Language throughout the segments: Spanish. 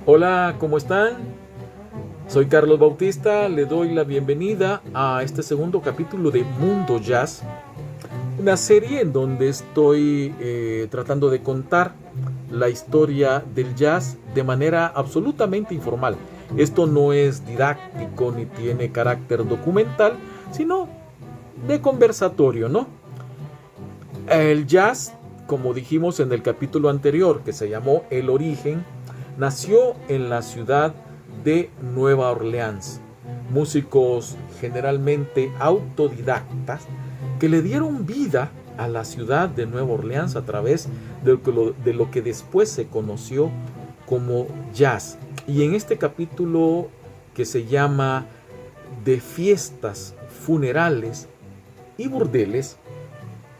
Hola, ¿cómo están? Soy Carlos Bautista, le doy la bienvenida a este segundo capítulo de Mundo Jazz, una serie en donde estoy tratando de contar la historia del jazz de manera absolutamente informal. Esto no es didáctico ni tiene carácter documental, sino de conversatorio, ¿no? El jazz, como dijimos en el capítulo anterior, que se llamó El Origen, nació en la ciudad de Nueva Orleans. Músicos generalmente autodidactas que le dieron vida a la ciudad de Nueva Orleans a través de lo que después se conoció como jazz. Y en este capítulo, que se llama De fiestas, funerales y burdeles,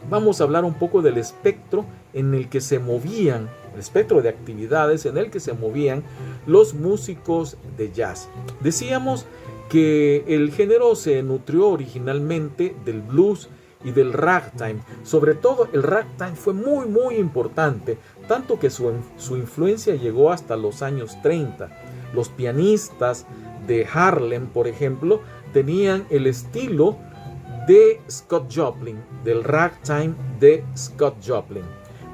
vamos a hablar un poco del espectro en el que se movían, el espectro de actividades en el que se movían los músicos de jazz. Decíamos que el género se nutrió originalmente del blues y del ragtime. Sobre todo el ragtime fue muy importante, tanto que su influencia llegó hasta los años 30. Los pianistas de Harlem, por ejemplo, tenían el estilo de Scott Joplin, del ragtime de Scott Joplin.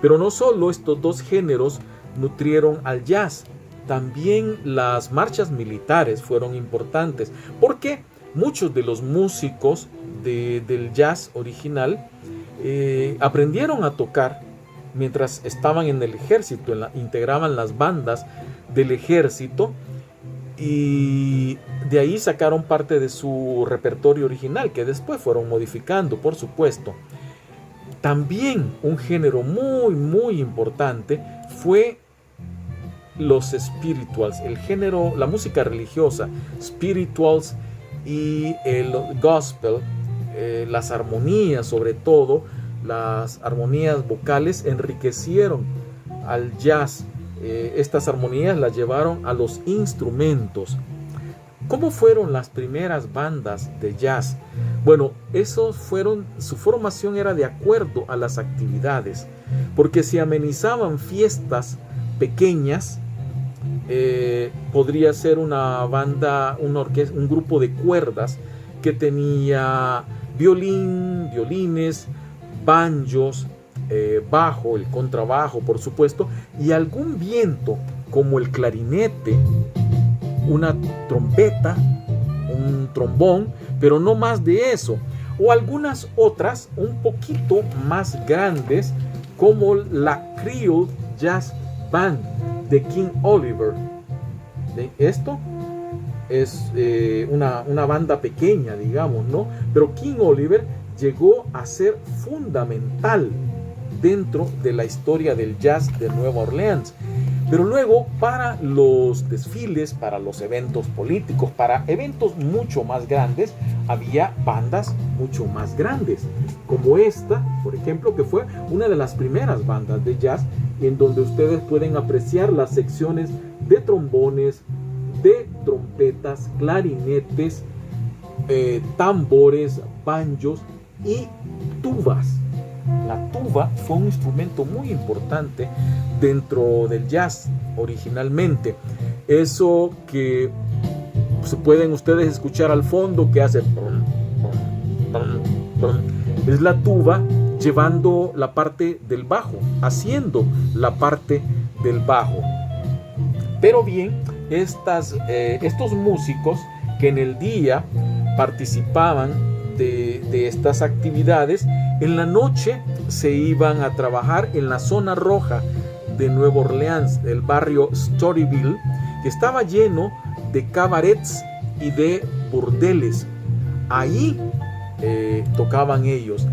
Pero no solo estos dos géneros nutrieron al jazz, también las marchas militares fueron importantes, porque muchos de los músicos del jazz original aprendieron a tocar mientras estaban en el ejército, integraban las bandas del ejército, y de ahí sacaron parte de su repertorio original, que después fueron modificando, por supuesto. También un género muy importante fue los spirituals, el género, la música religiosa, spirituals y el gospel, las armonías, sobre todo las armonías vocales, enriquecieron al jazz. Estas armonías las llevaron a los instrumentos. ¿Cómo fueron las primeras bandas de jazz? Bueno, su formación era de acuerdo a las actividades, porque si amenizaban fiestas pequeñas, podría ser una banda, una orquesta, un grupo de cuerdas que tenía violines, banjos, bajo, el contrabajo, por supuesto, y algún viento como el clarinete, una trompeta, un trombón, pero no más de eso, o algunas otras un poquito más grandes, como la Creole Jazz Band de King Oliver. Esto es una banda pequeña, digamos, ¿no? Pero King Oliver llegó a ser fundamental dentro de la historia del jazz de Nueva Orleans. Pero luego, para los desfiles, para los eventos políticos, para eventos mucho más grandes, había bandas mucho más grandes, como esta, por ejemplo, que fue una de las primeras bandas de jazz, en donde ustedes pueden apreciar las secciones de trombones, de trompetas, clarinetes, tambores, banjos y tubas. La tuba fue un instrumento muy importante dentro del jazz originalmente. Eso que se pueden ustedes escuchar al fondo, que hace es la tuba llevando la parte del bajo, haciendo la parte del bajo. Pero bien, estos músicos que en el día participaban de estas actividades, en la noche se iban a trabajar en la zona roja de Nueva Orleans, el barrio Storyville, que estaba lleno de cabarets y de burdeles. Ahí tocaban ellos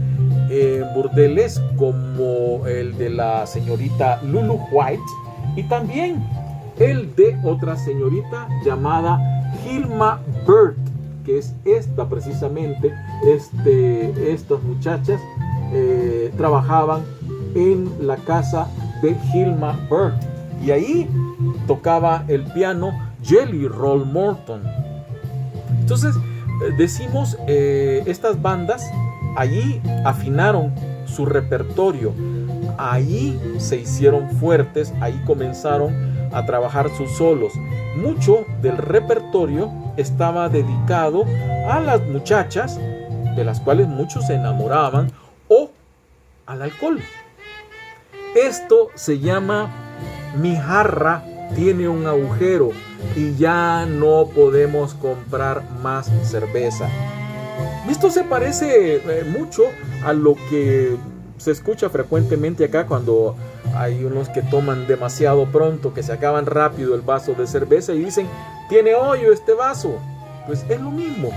burdeles como el de la señorita Lulu White, y también el de otra señorita llamada Hilma Byrd, que es esta precisamente. Estas muchachas trabajaban en la casa de Hilma Byrd, y ahí tocaba el piano Jelly Roll Morton. Entonces decimos, estas bandas allí afinaron su repertorio, ahí se hicieron fuertes, ahí comenzaron a trabajar sus solos. Mucho del repertorio estaba dedicado a las muchachas, de las cuales muchos se enamoraban, o al alcohol. Esto se llama "Mi jarra tiene un agujero y ya no podemos comprar más cerveza". Esto se parece mucho a lo que se escucha frecuentemente acá cuando hay unos que toman demasiado pronto, que se acaban rápido el vaso de cerveza y dicen: "Tiene hoyo este vaso". Pues es lo mismo.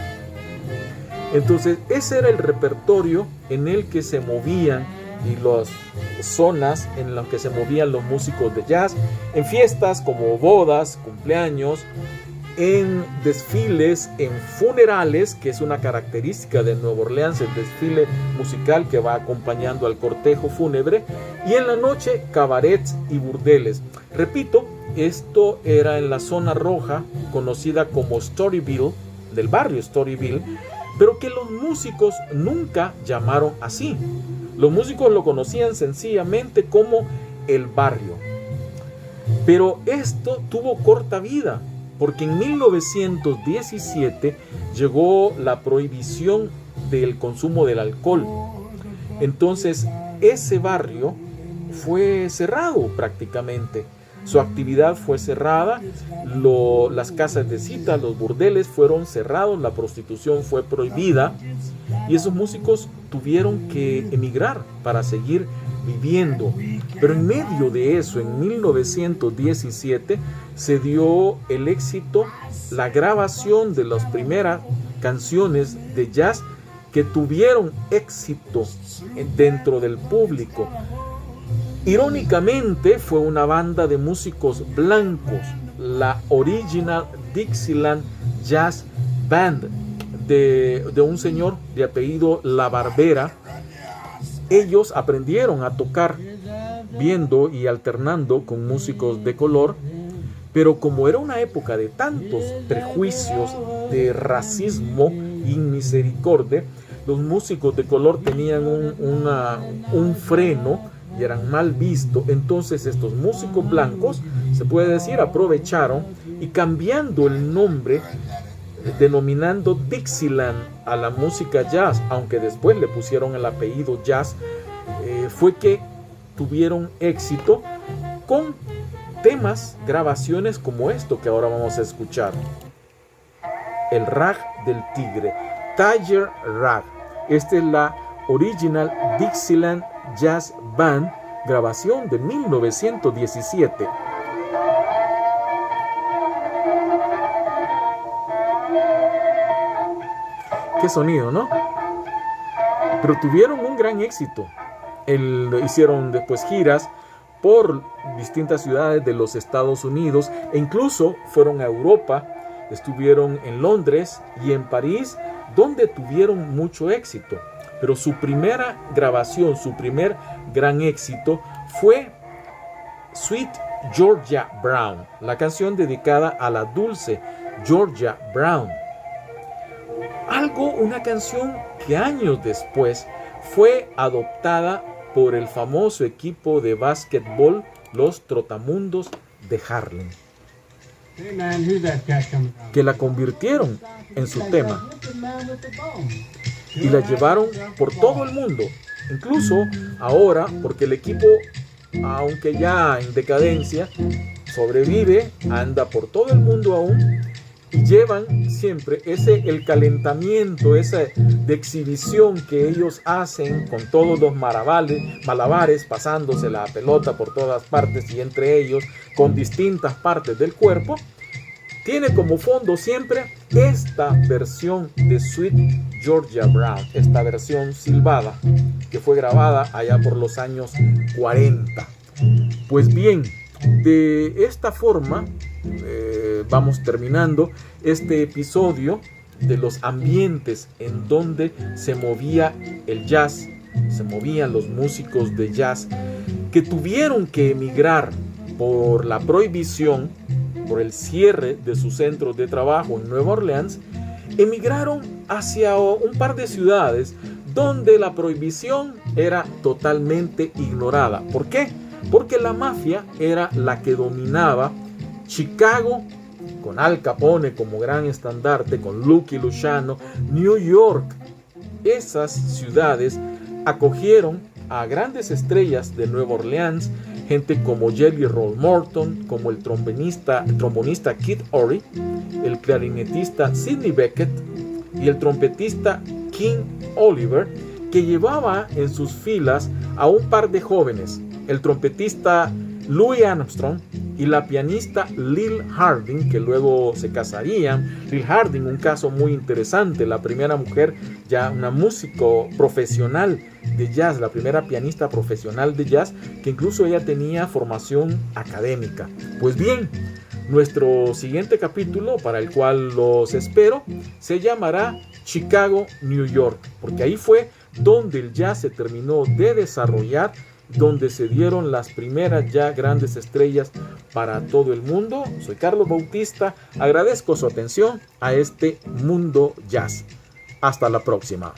Entonces ese era el repertorio en el que se movían y las zonas en las que se movían los músicos de jazz, en fiestas como bodas, cumpleaños, en desfiles, en funerales, que es una característica de Nueva Orleans, el desfile musical que va acompañando al cortejo fúnebre, y en la noche cabarets y burdeles. Repito, esto era en la zona roja, conocida como Storyville, del barrio Storyville, pero que los músicos nunca llamaron así. Los músicos lo conocían sencillamente como el barrio. Pero esto tuvo corta vida, porque en 1917 llegó la prohibición del consumo del alcohol. Entonces ese barrio fue cerrado prácticamente. Su actividad fue cerrada, las casas de cita, los burdeles fueron cerrados, la prostitución fue prohibida y esos músicos tuvieron que emigrar para seguir viviendo. Pero en medio de eso, en 1917, se dio el éxito, la grabación de las primeras canciones de jazz que tuvieron éxito dentro del público. Irónicamente, fue una banda de músicos blancos, la Original Dixieland Jazz Band, de un señor de apellido La Barbera. Ellos aprendieron a tocar viendo y alternando con músicos de color, pero como era una época de tantos prejuicios, de racismo y misericordia, los músicos de color tenían un freno y eran mal vistos. Entonces estos músicos blancos, se puede decir, aprovecharon y cambiando el nombre, denominando Dixieland a la música jazz, aunque después le pusieron el apellido jazz, fue que tuvieron éxito con temas, grabaciones como esto que ahora vamos a escuchar. El Rag del Tigre, Tiger Rag. Esta es la Original Dixieland Jazz Band, grabación de 1917. Qué sonido, ¿no? Pero tuvieron un gran éxito. Hicieron después giras por distintas ciudades de los Estados Unidos e incluso fueron a Europa, estuvieron en Londres y en París, donde tuvieron mucho éxito. Pero su primera grabación, su primer gran éxito fue Sweet Georgia Brown, la canción dedicada a la dulce Georgia Brown. Una canción que años después fue adoptada por el famoso equipo de básquetbol, los Trotamundos de Harlem, que la convirtieron en su tema y la llevaron por todo el mundo, incluso ahora, porque el equipo, aunque ya en decadencia, sobrevive, anda por todo el mundo aún, y llevan siempre el calentamiento, esa de exhibición que ellos hacen con todos los malabares, pasándose la pelota por todas partes y entre ellos con distintas partes del cuerpo. Tiene como fondo siempre esta versión de Sweet Georgia Brown, esta versión silbada que fue grabada allá por los años 40. Pues bien, de esta forma vamos terminando este episodio de los ambientes en donde se movía el jazz, se movían los músicos de jazz que tuvieron que emigrar por la prohibición, por el cierre de sus centros de trabajo en Nueva Orleans. Emigraron hacia un par de ciudades donde la prohibición era totalmente ignorada. ¿Por qué? Porque la mafia era la que dominaba Chicago, con Al Capone como gran estandarte, con Lucky Luciano, New York. Esas ciudades acogieron a grandes estrellas de Nueva Orleans, gente como Jelly Roll Morton, como el trombonista Kid Ory, el clarinetista Sidney Bechet y el trompetista King Oliver, que llevaba en sus filas a un par de jóvenes, el trompetista Louis Armstrong y la pianista Lil Harding, que luego se casarían. Lil Harding, un caso muy interesante, la primera mujer, ya una músico profesional de jazz, la primera pianista profesional de jazz, que incluso ella tenía formación académica. Pues bien, nuestro siguiente capítulo, para el cual los espero, se llamará Chicago, New York, porque ahí fue donde el jazz se terminó de desarrollar, donde se dieron las primeras ya grandes estrellas para todo el mundo. Soy Carlos Bautista, agradezco su atención a este Mundo Jazz. Hasta la próxima.